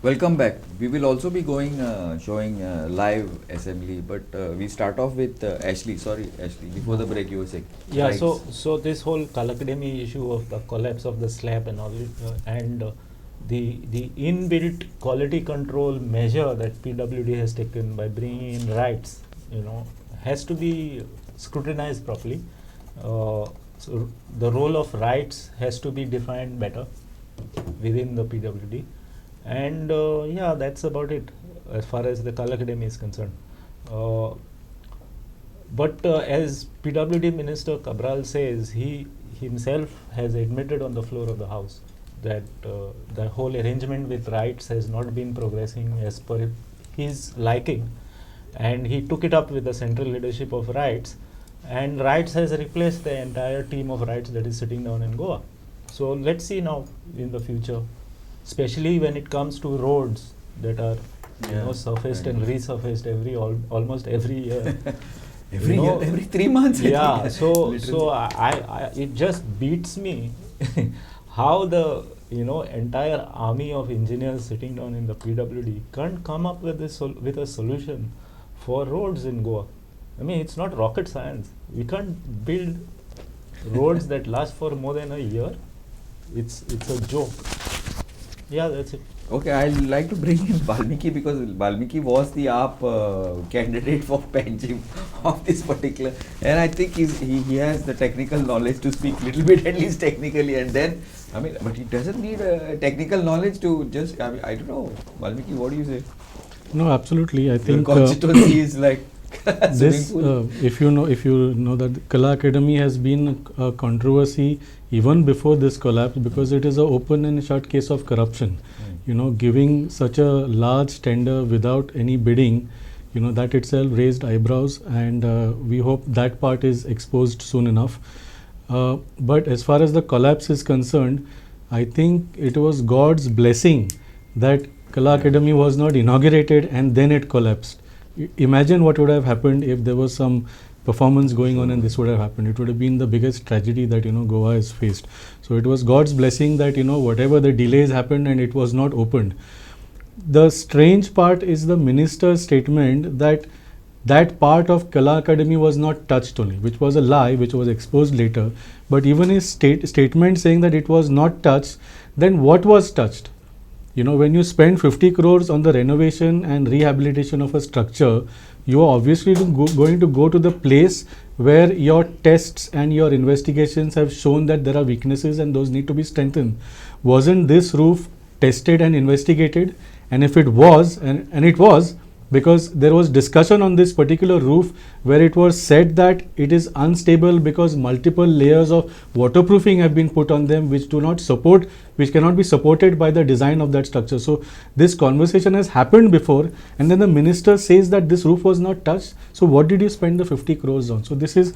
Welcome back. We will also be going showing live assembly, but we start off with Ashley. Sorry, Ashley. Before the break, you were saying. Yeah, Right. so this whole Kalakademi issue of the collapse of the slab and all, and the inbuilt quality control measure that PWD has taken by bringing in rights, has to be scrutinized properly. So the role of rights has to be defined better within the PWD, and yeah, that's about it as far as the Kalakademi is concerned. But as PWD Minister Cabral says, he himself has admitted on the floor of the House that the whole arrangement with rights has not been progressing as per his liking, and he took it up with the central leadership of rights, and rights has replaced the entire team of rights that is sitting down in Goa. So let's see now in the future, especially when it comes to roads that are surfaced and resurfaced almost every year. Every year, every 3 months. Yeah, so I it just beats me how the entire army of engineers sitting down in the PWD can't come up with with a solution for roads in Goa. I mean, it's not rocket science. We can't build roads that last for more than a year. It's a joke. Yeah, that's it. Okay, I'd like to bring in Valmiki because Valmiki was the AAP candidate for Panjim of this particular, and I think he has the technical knowledge to speak little bit at least technically, and then but he doesn't need technical knowledge to just I don't know. Valmiki, what do you say? No, absolutely. I think Your constituency is like this. If you know that Kala Academy has been a controversy even before this collapse because it is an open and shut case of corruption. Giving such a large tender without any bidding, that itself raised eyebrows, and we hope that part is exposed soon enough. But as far as the collapse is concerned, I think it was God's blessing that Kala Academy was not inaugurated and then it collapsed. Imagine what would have happened if there was some performance going on and this would have happened. It would have been the biggest tragedy that Goa has faced. So it was God's blessing that whatever the delays happened and it was not opened. The strange part is the minister's statement that part of Kala Academy was not touched only, which was a lie, which was exposed later. But even his statement saying that it was not touched, then what was touched? When you spend 50 crores on the renovation and rehabilitation of a structure, you are obviously going to go to the place where your tests and your investigations have shown that there are weaknesses and those need to be strengthened. Wasn't this roof tested and investigated? And if it was, and it was, because there was discussion on this particular roof where it was said that it is unstable because multiple layers of waterproofing have been put on them which cannot be supported by the design of that structure. So this conversation has happened before, and then the minister says that this roof was not touched. So what did you spend the 50 crores on? So this is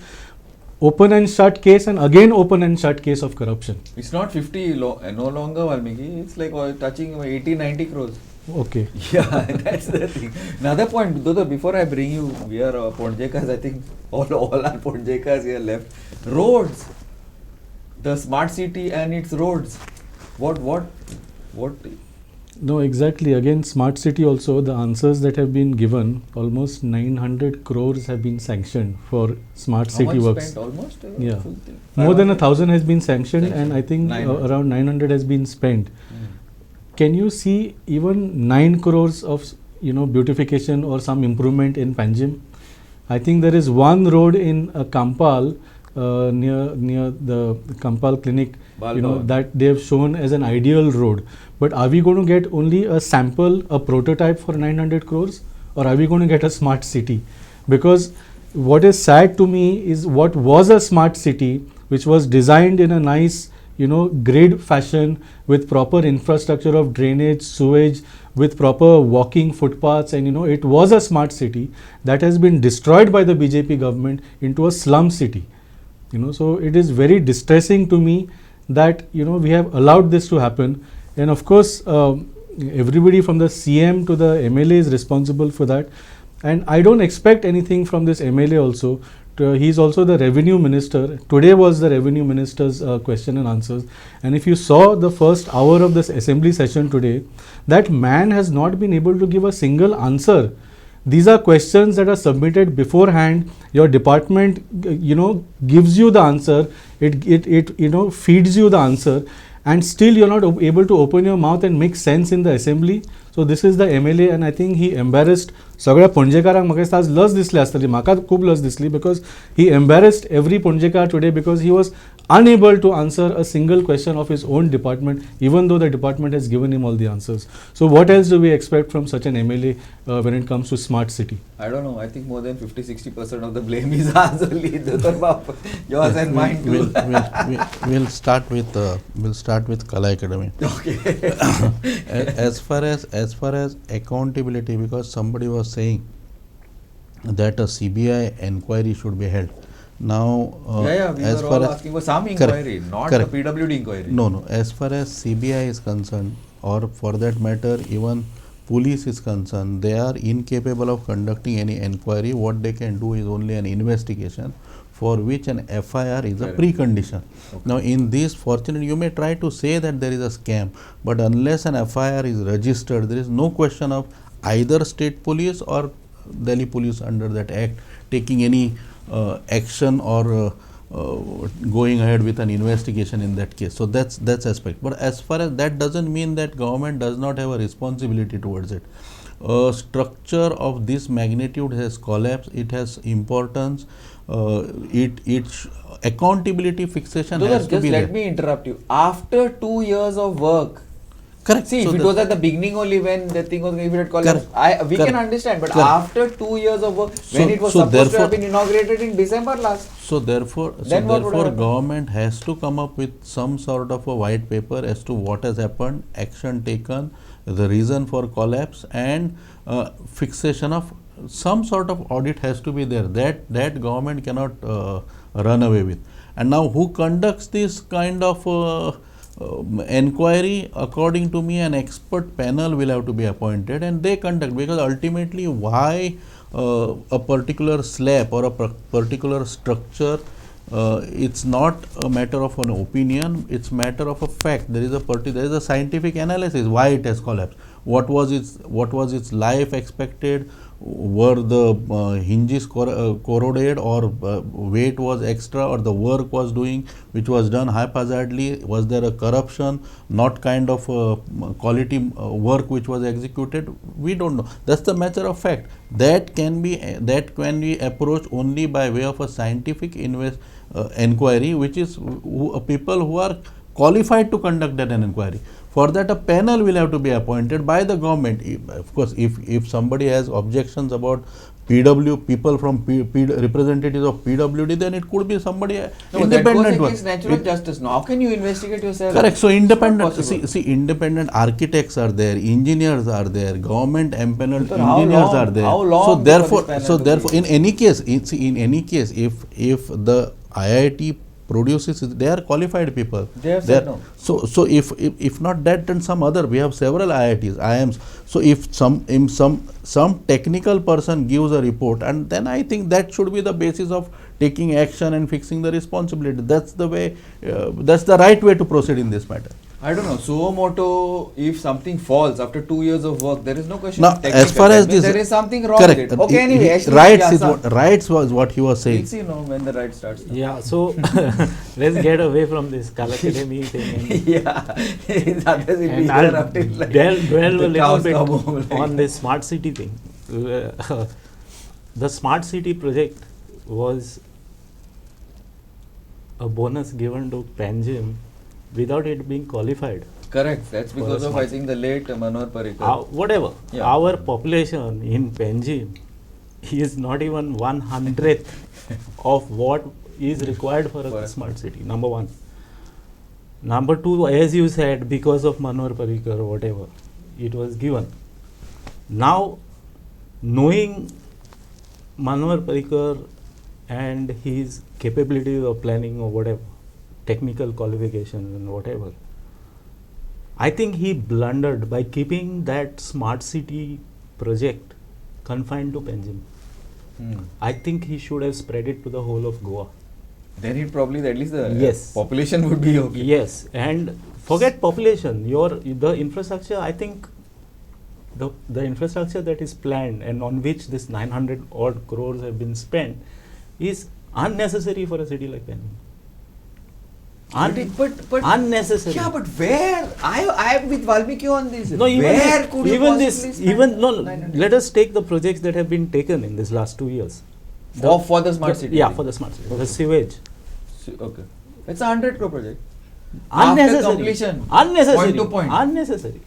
open and shut case, and again open and shut case of corruption. It's not 50 no longer, Valmiki. It's like touching 80-90 crores. Okay. Yeah, that's the thing. Another point, Dodo, before I bring you, we are Ponjekas, I think all our Ponjekas here left. Roads, the smart city and its roads. What? No, exactly. Again, smart city also, the answers that have been given, almost 900 crores have been sanctioned for smart city works. Spent almost? Yeah. More than 1,000 has been sanctioned, and I think around 900 has been spent. Can you see even 9 crores of beautification or some improvement in Panjim? I think there is one road in Kampal near the Kampal clinic that they have shown as an ideal road. But are we going to get only a sample, a prototype for 900 crores, or are we going to get a smart city? Because what is sad to me is what was a smart city which was designed in a nice grid fashion with proper infrastructure of drainage, sewage, with proper walking footpaths, and it was a smart city that has been destroyed by the BJP government into a slum city. So it is very distressing to me that we have allowed this to happen, and of course everybody from the CM to the MLA is responsible for that, and I don't expect anything from this MLA also he's also the revenue minister. Today was the revenue minister's question and answers. And if you saw the first hour of this assembly session today, that man has not been able to give a single answer. These are questions that are submitted beforehand. Your department, gives you the answer. It feeds you the answer, and still you're not able to open your mouth and make sense in the assembly. So this is the MLA, and I think he embarrassed सगळ्या पणजेकारांक. म्हाका दिसता आज लज दिसली आसतली, म्हाका खूब लज दिसली, because he embarrassed every Ponjekar today because he was unable to answer a single question of his own department, even though the department has given him all the answers. So what else do we expect from such an MLA when it comes to smart city? I don't know. I think more than 50-60% of the blame is ours only. Yours and mine too. We'll start with Kala Academy. Okay. As far as accountability, because somebody was saying that a CBI inquiry should be held. Now, we as were far all as asking for some inquiry, not correct. the PWD inquiry. No. As far as CBI is concerned, or for that matter, even police is concerned, they are incapable of conducting any inquiry. What they can do is only an investigation, for which an FIR is a precondition. Okay. Now, in this, fortunately, you may try to say that there is a scam, but unless an FIR is registered, there is no question of either state police or Delhi police under that act taking any action or going ahead with an investigation in that case. So that's aspect. But as far as that doesn't mean that government does not have a responsibility towards it. A structure of this magnitude has collapsed. It has importance. Its accountability fixation has to be there. Let me interrupt you. After 2 years of work, correct. See, so if it was at the beginning only when the thing was going to be collapsed, we can understand. But after 2 years of work, when it was supposed to have been inaugurated in December last. So therefore, government has to come up with some sort of a white paper as to what has happened, action taken, the reason for collapse, and fixation of some sort of audit has to be there. That government cannot run away with. And now, who conducts this kind of inquiry? According to me, an expert panel will have to be appointed, and they conduct, because ultimately why a particular slab or a particular structure, it's not a matter of an opinion, it's matter of a fact. There is a scientific analysis why it has collapsed. What was its life expected? Were the hinges corroded, or weight was extra, or the work was doing which was done haphazardly? Was there a corruption, not kind of quality work which was executed? We don't know. That's the matter of fact. That can be approached only by way of a scientific inquiry, which is people who are qualified to conduct that inquiry. For that, a panel will have to be appointed by the government. Of course, if somebody has objections about people from representatives of PWD, then it could be somebody independent. That goes against natural justice. Now, how can you investigate yourself? Correct. So independent. See, independent architects are there, engineers are there, government empaneled engineers are there. How long? So therefore, in any case, if the IIT produces, they are qualified people. They have said no. So if not that, then some other. We have several IITs, IIMs. So if some technical person gives a report, and then I think that should be the basis of taking action and fixing the responsibility. That's the way. That's the right way to proceed in this matter. I don't know. Suo moto, if something falls after 2 years of work, there is no question. Now, as far as this, there is something wrong correct. with it. Okay, anyway. Rights was what he was saying. We'll see, when the right starts. Yeah, so let's get away from this Kala Academy thing. And I'll dwell a little bit on this smart city thing. The smart city project was a bonus given to Panjim without it being qualified. Correct. That's because of, I think, the late Manohar Parrikar. Whatever. Yeah. Our population in Panjim is not even 1/100th of what is required for a smart city. Number one. Number two, as you said, because of Manohar Parrikar or whatever, it was given. Now, knowing Manohar Parrikar and his capabilities of planning or whatever, technical qualifications and whatever, I think he blundered by keeping that smart city project confined to Panjim. I think he should have spread it to the whole of Goa. Then it probably at least the Yes. population would be okay. Yes, and forget population. The infrastructure. I think the infrastructure that is planned and on which this 900 odd crores have been spent is unnecessary for a city like Bangalore. But Unnecessary. yeah, but where? I am with Valmiki on this. No, even where this, could you even possibly this, spend even no. 900? Let us take the projects that have been taken in this last 2 years. For the smart city. Yeah, for the smart city. The sewage. Okay, it's a 100 crore project. Unnecessary. After completion. Unnecessary. Point to point. Unnecessary.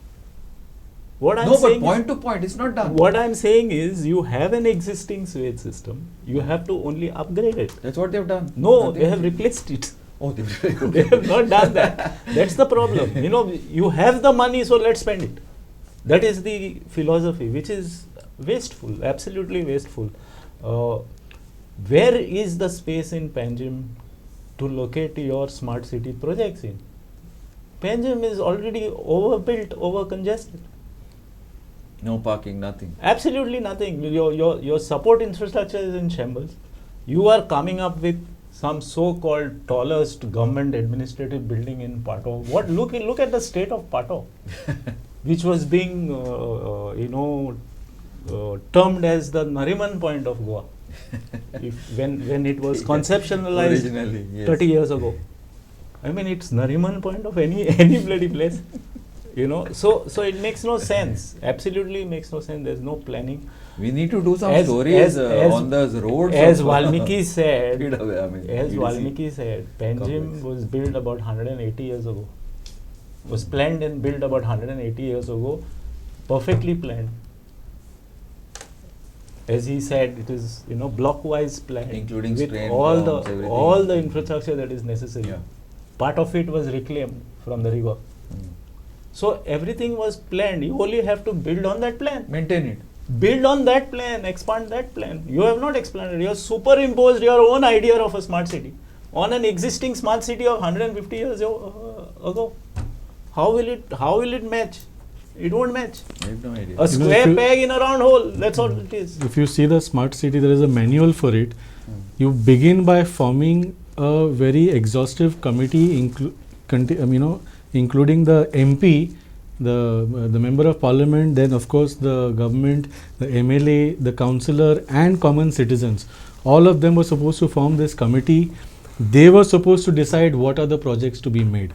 What I'm No, but saying point to point, it's not done. What I'm saying is, you have an existing sewage system. You have to only upgrade it. That's what they've done. No, Nothing. they have replaced it. Oh, They have not done that. That's the problem. You have the money, so let's spend it. That is the philosophy, which is wasteful, absolutely wasteful. Where is the space in Panjim to locate your smart city projects in? Panjim is already overbuilt, over-congested. No parking, nothing. Absolutely nothing. Your support infrastructure is in shambles. You are coming up with some so-called tallest government administrative building in Pato. Look at the state of Pato, which was being termed as the Nariman point of Goa. when it was conceptualized Originally, yes. 30 years ago. I mean, it's Nariman point of any bloody place. So it makes no sense. Absolutely makes no sense. There's no planning. We need to do some As- stories as- on those roads. As of, Valmiki said, EDC. Valmiki said, Panjim complex. was built about 180 years ago. Was planned and built about 180 years ago. Perfectly planned. As he said, it is block-wise planned, Including with strain all bombs, everything. all the infrastructure that is necessary. Yeah. Part of it was reclaimed from the river. So everything was planned. You only have to build on that plan. Maintain it. Build on that plan, expand that plan. You have not expanded. You have superimposed your own idea of a smart city on an existing smart city of 150 years ago. How will it match? It won't match. I have no idea. A square peg in a round hole. That's all it is. If you see the smart city, there is a manual for it. You begin by forming a very exhaustive committee, including the MP, the member of parliament, then of course the government, the MLA, the councillor and common citizens. All of them were supposed to form this committee. They were supposed to decide what are the projects to be made.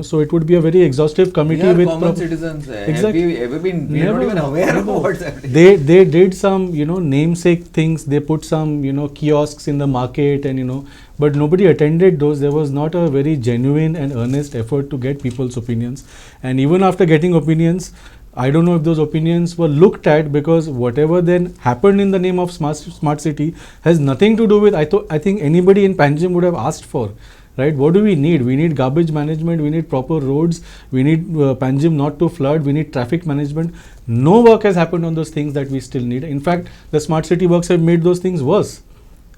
So it would be a very exhaustive committee We are with common citizens. Exactly. Have we ever been? We are not even aware of what's happening. They did some namesake things. They put some kiosks in the market and but nobody attended those. There was not a very genuine and earnest effort to get people's opinions. And even after getting opinions, I don't know if those opinions were looked at, because whatever then happened in the name of smart city has nothing to do with I think anybody in Panjim would have asked for. Right? What do we need? We need garbage management, we need proper roads, we need Panjim not to flood, we need traffic management. No work has happened on those things that we still need. In fact, the smart city works have made those things worse.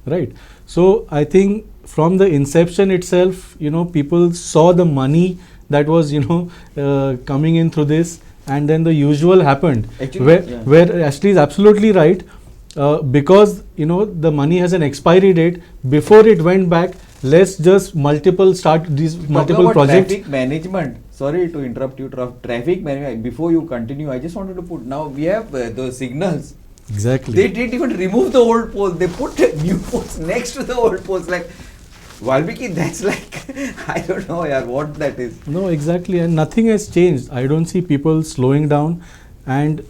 Right? So I think from the inception itself, people saw the money that was, coming in through this, and then the usual happened. Actually, where Ashley is absolutely right, because, the money has an expiry date. Before it went back, let's just multiple projects. Traffic management. Sorry to interrupt you. Traffic management. Before you continue, I just wanted to put. Now we have the signals. Exactly. They didn't even remove the old poles. They put new poles next to the old poles. Like Valmiki, that's like I don't know, what that is. No, exactly, and nothing has changed. I don't see people slowing down. And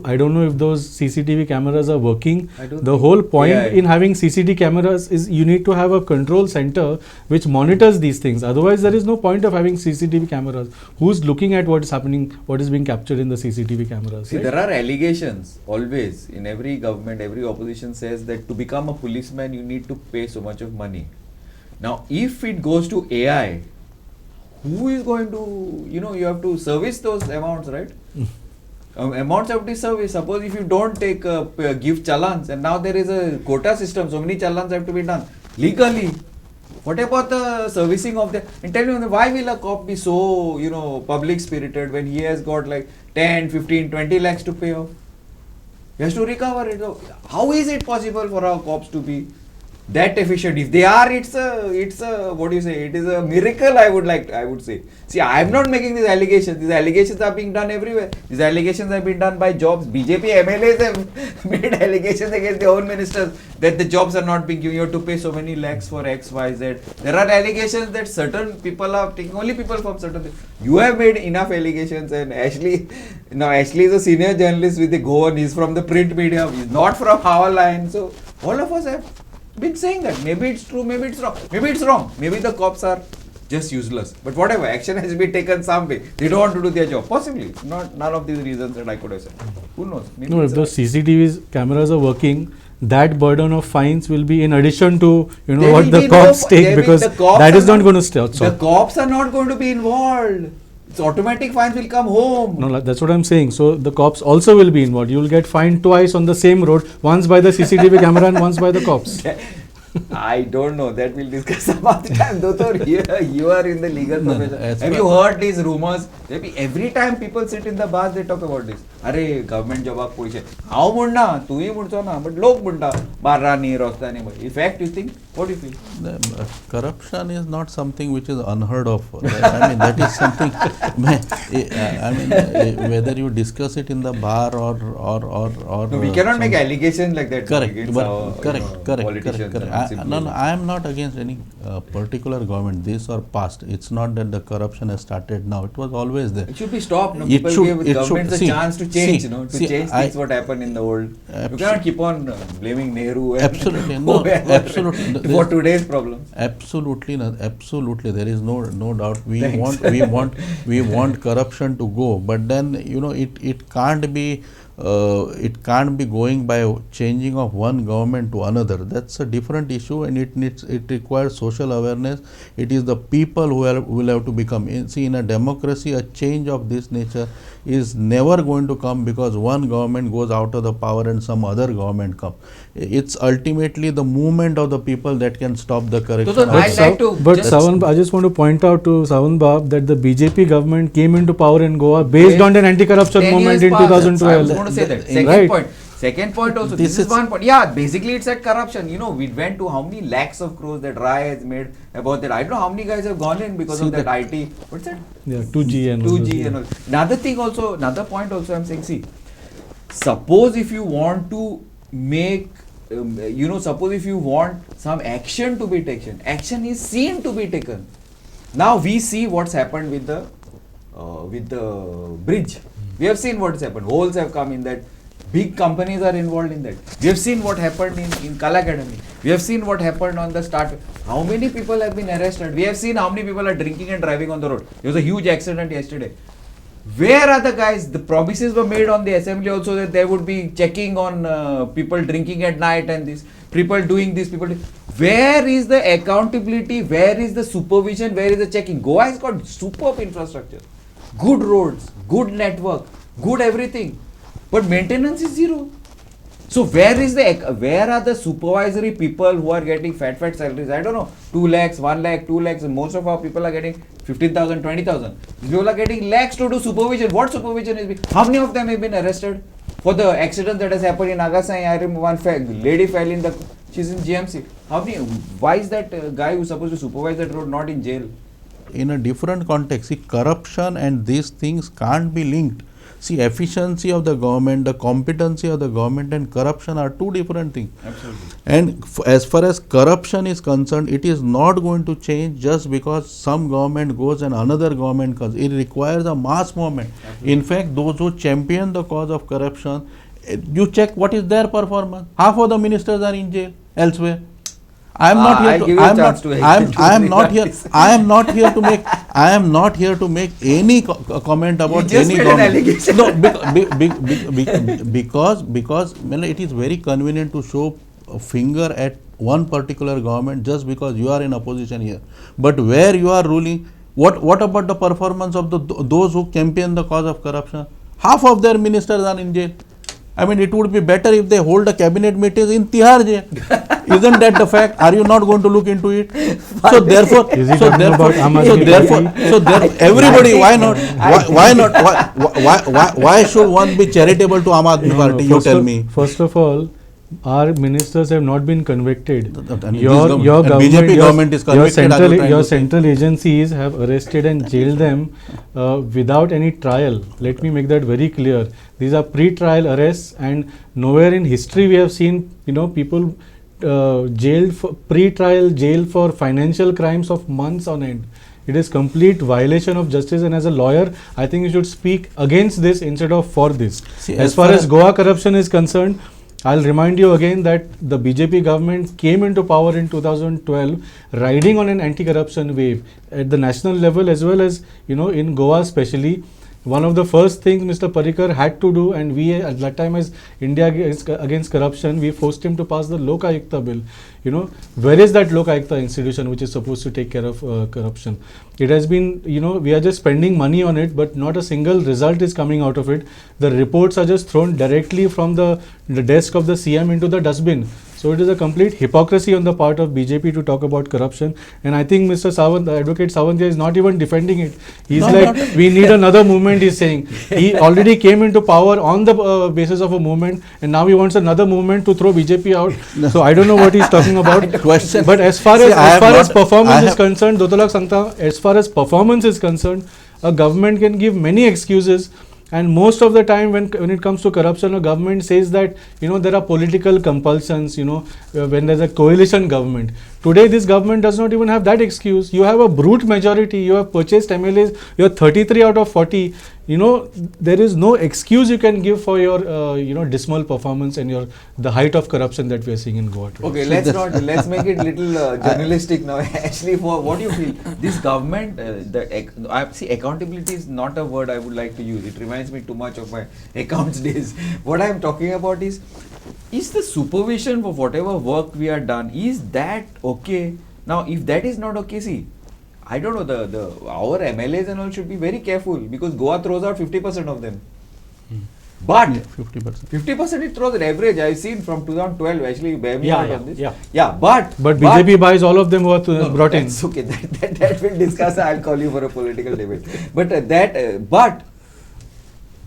I don't know if those CCTV cameras are working. The whole point in having CCTV cameras is you need to have a control center which monitors these things. Otherwise, there is no point of having CCTV cameras. Who's looking at what is happening, what is being captured in the CCTV cameras? See, right? there are allegations always in every government. Every opposition says that to become a policeman, you need to pay so much of money. Now, if it goes to AI, who is going to, you have to service those amounts, right? Amounts have to be serviced. Suppose if you don't take give challans, and now there is a quota system, so many challans have to be done legally. What about the servicing of the? And tell me, why will a cop be so public spirited when he has got like 10, 15, 20 lakhs to pay off? He has to recover it. So how is it possible for our cops to be that efficient? If they are, it's a what do you say? It is a miracle. I would say. See, I am not making these allegations. These allegations are being done everywhere. These allegations have been done by jobs. BJP MLAs have made allegations against their own ministers that the jobs are not being given. You have to pay so many lakhs for X, Y, Z. There are allegations that certain people are taking only people from certain things. You have made enough allegations, and Ashley is a senior journalist with the Go On. He's from the print media. He's not from our line. So all of us have been saying that. Maybe it's true, maybe it's wrong. Maybe it's wrong. Maybe the cops are just useless. But whatever, action has been taken some way. They don't want to do their job. Possibly. None of these reasons that I could have said. Who knows? Maybe no, if the CCTV cameras are working, that burden of fines will be in addition to what the cops take, because that is not going to stop. The cops are not going to be involved. It's automatic fines will come home. No, that's what I'm saying. So the cops also will be involved. You will get fined twice on the same road, once by the CCTV camera and once by the cops. I don't know. That we'll discuss some other time. Doctor, you are in the legal profession. Have you heard these rumors? Every time people sit in the bars, they talk about this. Arey, government job police. How munda? Tu hi mudcho na. But log munda. Barrani, rostani. In fact, you think? What do you feel? Corruption is not something which is unheard of. I mean, that is something. I mean, whether you discuss it in the bar or no, we cannot make allegations like that. Correct. Correct. No, I am not against any particular government, this or past. It's not that the corruption has started now. It was always there. It should be stopped. No? People give governments a chance to change. To change things what happened in the old. You cannot keep on blaming Nehru. And absolutely, no, absolutely. For today's problem. Absolutely, absolutely. There is no doubt. We want corruption to go, but then it can't be. It can't be going by changing of one government to another. That's a different issue, and it requires social awareness. It is the people who will have to become. See, in a democracy, a change of this nature is never going to come because one government goes out of the power and some other government comes. It's ultimately the movement of the people that can stop the corruption. But Sawan, I just want to point out to Sawan Bab that the BJP government came into power in Goa based on an anti-corruption movement in 2012. I was going to say that. Second point also. This is one point. Yeah, basically it's at corruption. We went to how many lakhs of crores that Rai has made about that. I don't know how many guys have gone in because of that IT. What's that? Yeah, 2G and 2G and all. Another point also I'm saying, see, suppose if you want to make, suppose if you want some action to be taken, action is seen to be taken. Now we see what's happened with the bridge. We have seen what's happened. Holes have come in that. Big companies are involved in that. We have seen what happened in Kala Academy. We have seen what happened on the start. How many people have been arrested? We have seen how many people are drinking and driving on the road. There was a huge accident yesterday. Where are the guys? The promises were made on the assembly also that they would be checking on people drinking at night and this, people doing this, Where is the accountability? Where is the supervision? Where is the checking? Goa has got superb infrastructure, good roads, good network, good everything. But maintenance is zero. So where are the supervisory people who are getting fat salaries? I don't know, 2 lakhs, 1 lakh, 2 lakhs. Most of our people are getting 15,000, 20,000. These people are getting lakhs to do supervision. What supervision is? How many of them have been arrested for the accident that has happened in Agasai? I remember one lady fell in she's in GMC. Why is that guy who's supposed to supervise that road not in jail? In a different context, see, corruption and these things can't be linked. See, efficiency of the government, the competency of the government and corruption are two different things. Absolutely. And as far as corruption is concerned, it is not going to change just because some government goes and another government comes. It requires a mass movement. Absolutely. In fact, those who champion the cause of corruption, you check what is their performance. Half of the ministers are in jail elsewhere. I am not here to make any comment about any government. No, because it is very convenient to show a finger at one particular government just because you are in opposition here. But where you are ruling, what about the performance of those who champion the cause of corruption? Half of their ministers are in jail. I mean, it would be better if they hold a cabinet meeting in Tihar jail. Isn't that the fact? Are you not going to look into it? So therefore, everybody, why not? Why not? Why should one be charitable to Aam Aadmi Party? You tell me. First of all, our ministers have not been convicted. Your BJP government is convicted. Your central agencies have arrested and jailed them without any trial. Let me make that very clear. These are pre-trial arrests, and nowhere in history we have seen people jailed for pre-trial jail for financial crimes of months on end. It is complete violation of justice, and as a lawyer, I think you should speak against this instead of for this. See, as far as Goa corruption is concerned, I'll remind you again that the BJP government came into power in 2012 riding on an anti-corruption wave at the national level as well as in Goa especially. One of the first things Mr. Parrikar had to do, and we at that time as India against corruption, we forced him to pass the Lok Ayukta bill. Where is that Lok Ayukta institution which is supposed to take care of corruption? It has been, we are just spending money on it, but not a single result is coming out of it. The reports are just thrown directly from the desk of the CM into the dustbin. So it is a complete hypocrisy on the part of BJP to talk about corruption, and I think Mr. Sawant, Advocate Sawantia, is not even defending it. He's we need another movement, he's saying. He already came into power on the basis of a movement, and now he wants another movement to throw BJP out. No. So I don't know what he's talking about. But as far as performance is concerned, Dotolak Sangta, as far as performance is concerned, a government can give many excuses. And most of the time when it comes to corruption, a government says that there are political compulsions, when there's a coalition government. Today this government does not even have that excuse. You have a brute majority, you have purchased MLAs, you are 33 out of 40. There is no excuse you can give for your dismal performance and the height of corruption that we are seeing in Goa today. Okay, let's make it little journalistic now. Actually, for what do you feel? This government, accountability is not a word I would like to use. It reminds me too much of my accounts days. What I am talking about is the supervision for whatever work we are done, is that okay? Now, if that is not okay, see, I don't know, our MLAs and all should be very careful, because Goa throws out 50% of them. But 50% it throws an average. I've seen from 2012, actually, bear me out on this. But BJP buys all of them who are brought in. That's okay. That we'll discuss. I'll call you for a political debate. But but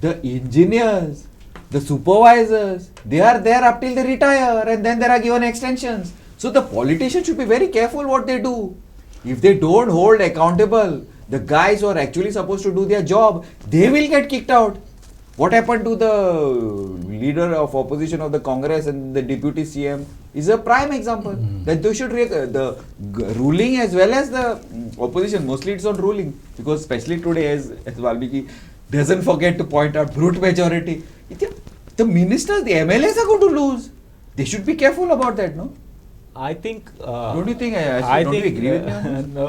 the engineers, the supervisors, they are there up till they retire, and then they are given extensions. So the politicians should be very careful what they do. If they don't hold accountable the guys who are actually supposed to do their job, they will get kicked out. What happened to the leader of opposition of the Congress and the deputy CM is a prime example. That they should the ruling as well as the opposition. Mostly it's on ruling, because especially today, as Valmiki doesn't forget to point out, brute majority. The ministers, the MLAs are going to lose. They should be careful about that, no? I think. Don't you think? Don't you agree with me? No,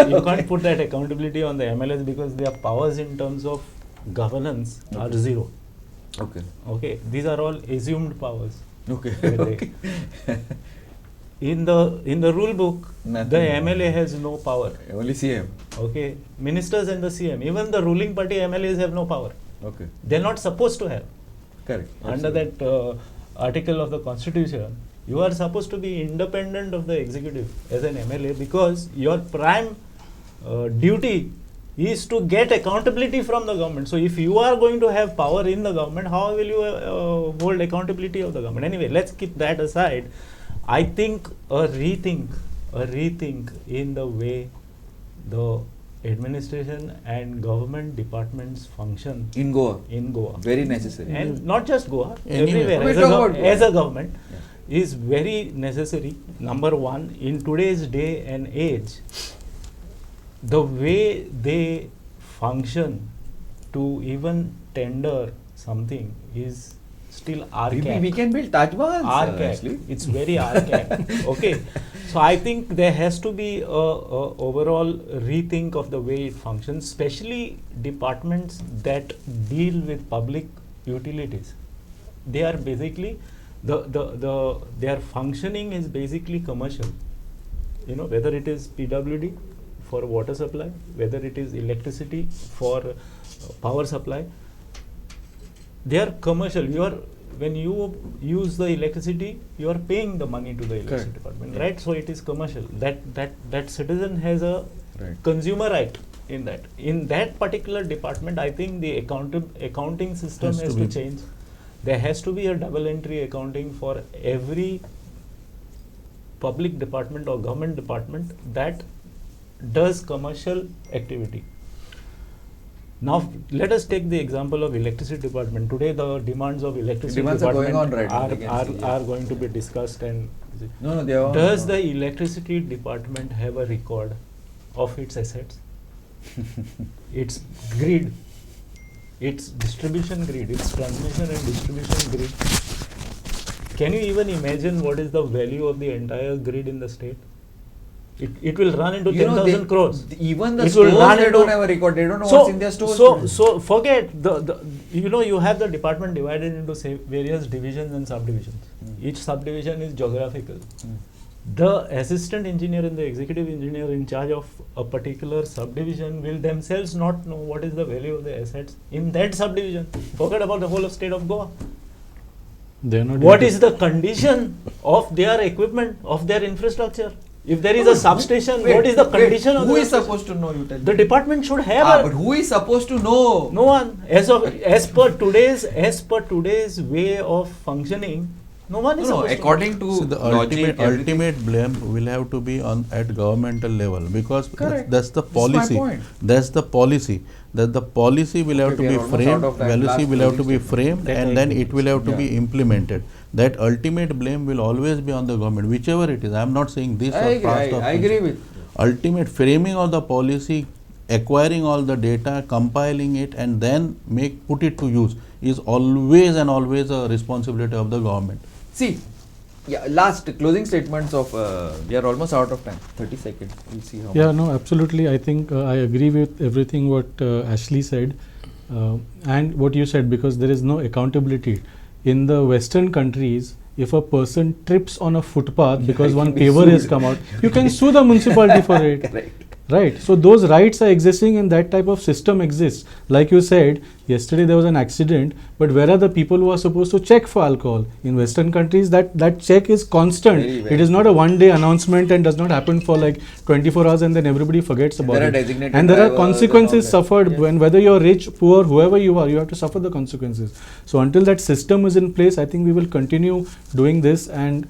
you can't put that accountability on the MLS, because their powers in terms of governance are zero. Okay. These are all assumed powers. Okay. In the rule book, the MLA has no power. Only CM. Okay. Ministers and the CM. Even the ruling party MLAs have no power. Okay. They're not supposed to have. Correct. Under that article of the Constitution, you are supposed to be independent of the executive as an MLA, because your prime duty is to get accountability from the government. So if you are going to have power in the government, how will you hold accountability of the government? Anyway, let's keep that aside. I think a rethink in the way the administration and government departments function in Goa. Very necessary. And not just Goa, Anywhere. everywhere as a government is very necessary. Number one, in today's day and age, the way they function to even tender something is still archaic. We can build Taj Mahal. Archaic. It's very archaic. Okay. So I think there has to be a overall rethink of the way it functions, especially departments that deal with public utilities. They are basically their functioning is basically commercial. Whether it is PWD for water supply, whether it is electricity for power supply. they are commercial. When you use the electricity, you are paying the money to the electricity department, right? So it is commercial. That citizen has a consumer right in that. In that particular department, I think the accounting system has to change. There has to be a double entry accounting for every public department or government department that does commercial activity. Now let us take the example of electricity department. Today the demands of electricity department are going to be discussed, and does the electricity department have a record of its assets, its grid, its distribution grid, its transmission and distribution grid? Can you even imagine what is the value of the entire grid in the state? It will run into 10,000 crores. Even the stores, they don't have a record. They don't know what's in their stores. So forget you have the department divided into various divisions and subdivisions. Each subdivision is geographical. The assistant engineer and the executive engineer in charge of a particular subdivision will themselves not know what is the value of the assets in that subdivision. Forget about the whole of state of Goa. What is the condition of their equipment, of their infrastructure? If there is a substation, what is the condition of who is supposed to know? You tell me. The department should have. But who is supposed to know? No one. As per today's way of functioning, no one is supposed according to so the ultimate blame will have to be at governmental level, because that's the policy. That's the policy. That the policy will have to be framed, policy will have to be framed, and then it will have to be implemented. That ultimate blame will always be on the government, whichever it is. I am not saying this or past. I agree with. Ultimate framing of the policy, acquiring all the data, compiling it, and then put it to use is always a responsibility of the government. See, last closing statements of, we are almost out of time, 30 seconds, we'll see how much. No, absolutely. I think I agree with everything what Ashley said and what you said, because there is no accountability. In the Western countries, if a person trips on a footpath because one paver has come out, you can sue the municipality for it. Correct. Right. So those rights are existing and that type of system exists. Like you said, yesterday there was an accident, but where are the people who are supposed to check for alcohol? In Western countries, that check is constant. It is not a one-day announcement and does not happen for like 24 hours and then everybody forgets about it. And there are consequences suffered when whether you're rich, poor, whoever you are, you have to suffer the consequences. So until that system is in place, I think we will continue doing this. And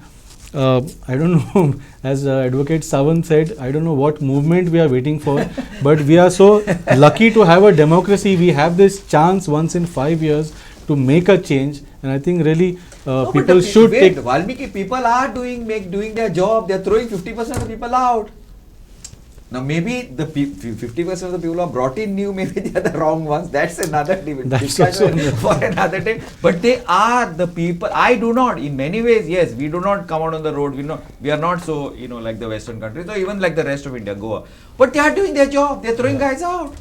I don't know, as Advocate Sawant said, I don't know what movement we are waiting for, but we are so lucky to have a democracy. We have this chance once in 5 years to make a change, and I think really people should take. Valmiki, people are doing their job. They are throwing 50% of the people out. Now maybe the 50% of the people who are brought in new, maybe they are the wrong ones. That's another discussion for another time. But they are the people. I do not. In many ways, yes, we do not come out on the road. We are not so like the Western countries or even like the rest of India, Goa. But they are doing their job. They are throwing guys out.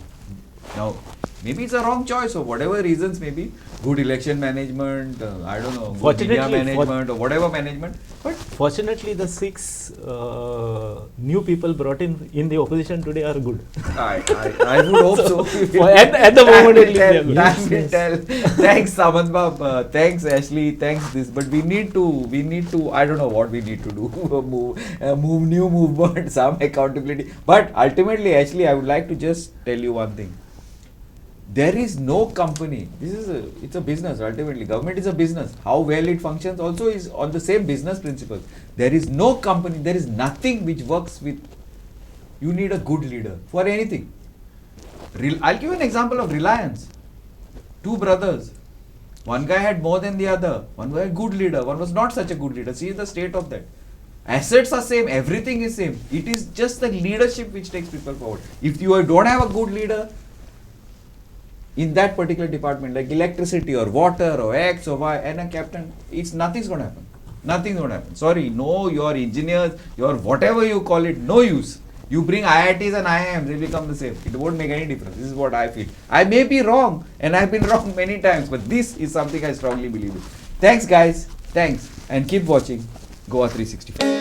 Now maybe it's a wrong choice or whatever reasons. Maybe good election management. I don't know. Good media management or whatever management. But fortunately, the 6 new people brought in the opposition today are good. I would hope so. At the moment, time will tell. Thanks, Samantha. Thanks, Ashley. Thanks, this. But we need to. I don't know what we need to do. move new movement, some accountability. But ultimately, Ashley, I would like to just tell you one thing. There is no company. It's a business. Ultimately, government is a business. How well it functions also is on the same business principles. There is no company. There is nothing which works with. You need a good leader for anything. I'll give you an example of Reliance. 2 brothers. One guy had more than the other. One was a good leader. One was not such a good leader. See the state of that. Assets are same. Everything is same. It is just the leadership which takes people forward. If you don't have a good leader in that particular department, like electricity or water or X or Y, and a captain, nothing's going to happen. Nothing's going to happen. Sorry, no, your engineers, your whatever you call it, no use. You bring IITs and IIMs, they become the same. It won't make any difference. This is what I feel. I may be wrong, and I've been wrong many times, but this is something I strongly believe in. Thanks, guys. Thanks. And keep watching Goa 365.